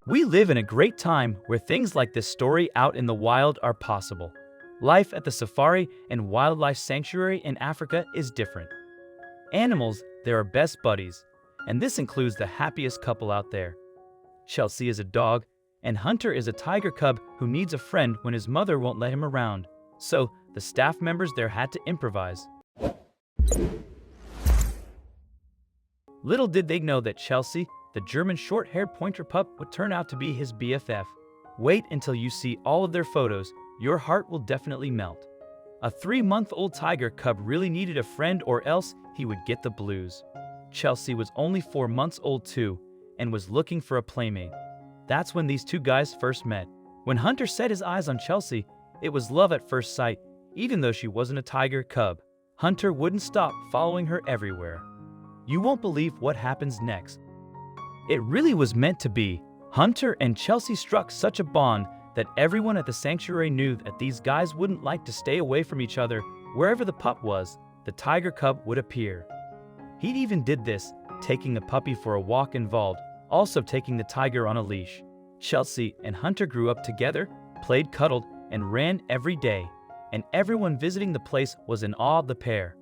We live in a great time where things like this story out in the wild are possible. Life at the safari and wildlife sanctuary in Africa is different. Animals, they're our best buddies, and this includes the happiest couple out there. Chelsea is a dog, and Hunter is a tiger cub who needs a friend when his mother won't let him around. So, the staff members there had to improvise. Little did they know that Chelsea, the German short-haired pointer pup, would turn out to be his BFF. Wait until you see all of their photos, your heart will definitely melt. A 3-month-old tiger cub really needed a friend or else he would get the blues. Chelsea was only 4 months old too, and was looking for a playmate. That's when these two guys first met. When Hunter set his eyes on Chelsea, it was love at first sight, even though she wasn't a tiger cub. Hunter wouldn't stop following her everywhere. You won't believe what happens next. It really was meant to be. Hunter and Chelsea struck such a bond that everyone at the sanctuary knew that these guys wouldn't like to stay away from each other. Wherever the pup was, the tiger cub would appear. He even did this, taking the puppy for a walk involved, also taking the tiger on a leash. Chelsea and Hunter grew up together, played, cuddled, and ran every day, and everyone visiting the place was in awe of the pair.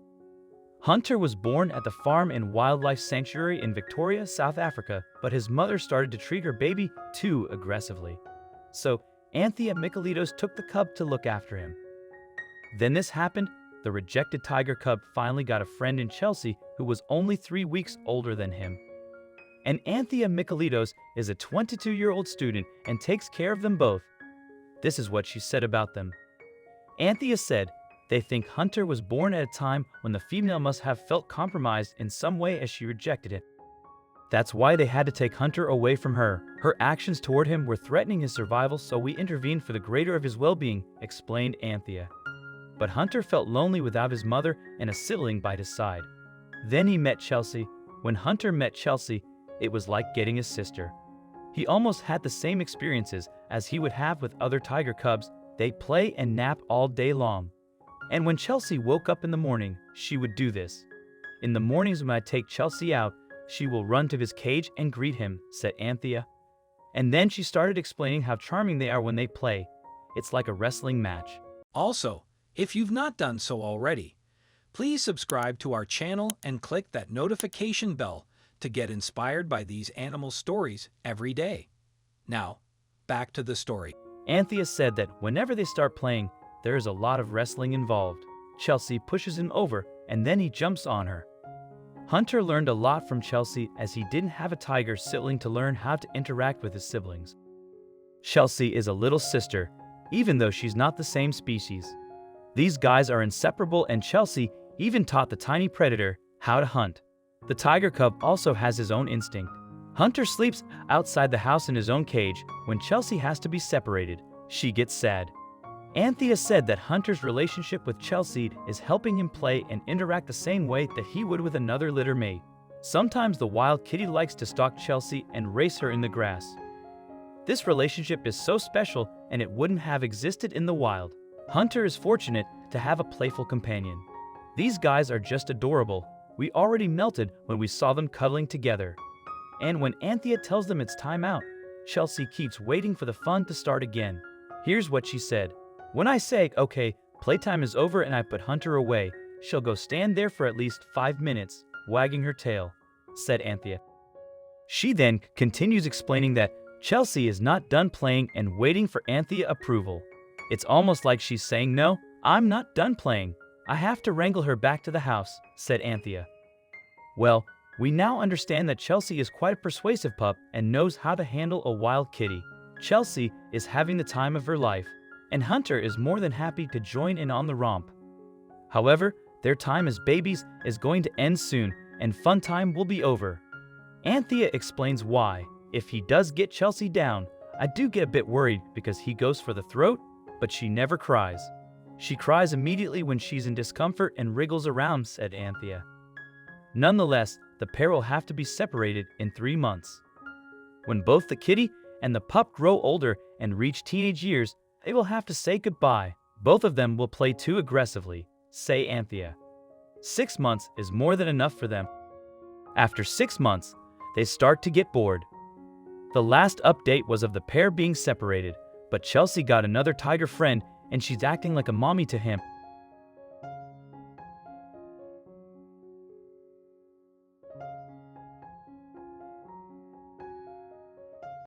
Hunter was born at the Farm and Wildlife Sanctuary in Victoria, South Africa, but his mother started to treat her baby too aggressively. So, Anthea Michaelitos took the cub to look after him. Then this happened. The rejected tiger cub finally got a friend in Chelsea who was only 3 weeks older than him. And Anthea Michaelitos is a 22-year-old student and takes care of them both. This is what she said about them. Anthea said, they think Hunter was born at a time when the female must have felt compromised in some way as she rejected it. That's why they had to take Hunter away from her. Her actions toward him were threatening his survival, so we intervened for the greater of his well-being, explained Anthea. But Hunter felt lonely without his mother and a sibling by his side. Then he met Chelsea. When Hunter met Chelsea, it was like getting a sister. He almost had the same experiences as he would have with other tiger cubs. They play and nap all day long. And when Chelsea woke up in the morning, she would do this. In the mornings when I take Chelsea out, she will run to his cage and greet him, said Anthea. And then she started explaining how charming they are when they play. It's like a wrestling match. Also, if you've not done so already, please subscribe to our channel and click that notification bell to get inspired by these animal stories every day. Now, back to the story. Anthea said that whenever they start playing, there is a lot of wrestling involved. Chelsea pushes him over and then he jumps on her. Hunter learned a lot from Chelsea as he didn't have a tiger sibling to learn how to interact with his siblings. Chelsea is a little sister, even though she's not the same species. These guys are inseparable, and Chelsea even taught the tiny predator how to hunt. The tiger cub also has his own instinct. Hunter sleeps outside the house in his own cage. When Chelsea has to be separated, she gets sad. Anthea said that Hunter's relationship with Chelsea is helping him play and interact the same way that he would with another litter mate. Sometimes the wild kitty likes to stalk Chelsea and race her in the grass. This relationship is so special and it wouldn't have existed in the wild. Hunter is fortunate to have a playful companion. These guys are just adorable. We already melted when we saw them cuddling together. And when Anthea tells them it's time out, Chelsea keeps waiting for the fun to start again. Here's what she said. When I say, okay, playtime is over and I put Hunter away, she'll go stand there for at least 5 minutes, wagging her tail, said Anthea. She then continues explaining that Chelsea is not done playing and waiting for Anthea approval. It's almost like she's saying, no, I'm not done playing. I have to wrangle her back to the house, said Anthea. Well, we now understand that Chelsea is quite a persuasive pup and knows how to handle a wild kitty. Chelsea is having the time of her life, and Hunter is more than happy to join in on the romp. However, their time as babies is going to end soon, and fun time will be over. Anthea explains why. If he does get Chelsea down, I do get a bit worried because he goes for the throat, but she never cries. She cries immediately when she's in discomfort and wriggles around, said Anthea. Nonetheless, the pair will have to be separated in 3 months. When both the kitty and the pup grow older and reach teenage years, they will have to say goodbye. Both of them will play too aggressively, say Anthea. 6 months is more than enough for them. After 6 months, they start to get bored. The last update was of the pair being separated, but Chelsea got another tiger friend and she's acting like a mommy to him.